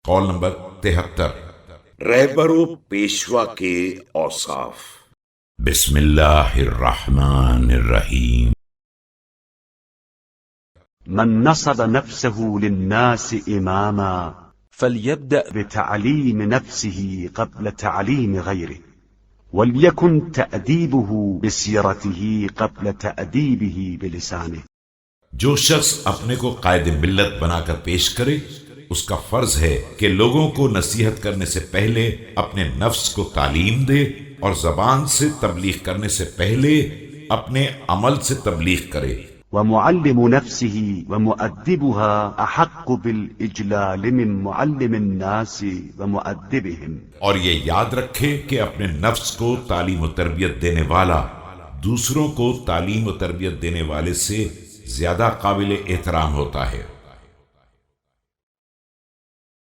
قول نمبر 73۔ رہبر و پیشوا کے اوصاف۔ بسم اللہ الرحمن الرحیم۔ من نصب نفسه للناس إماما فليبدأ بتعليم نفسه قبل تعليم غيره، وليكن تأديبه بسيرته قبل تأديبه بلسانه۔ جو شخص اپنے کو قائد ملت بنا کر پیش کرے، اس کا فرض ہے کہ لوگوں کو نصیحت کرنے سے پہلے اپنے نفس کو تعلیم دے، اور زبان سے تبلیغ کرنے سے پہلے اپنے عمل سے تبلیغ کرے۔ ومعلم نفسه ومؤدبها أحق بالإجلال من معلم الناس ومؤدبهم۔ اور یہ یاد رکھے کہ اپنے نفس کو تعلیم و تربیت دینے والا دوسروں کو تعلیم و تربیت دینے والے سے زیادہ قابل احترام ہوتا ہے۔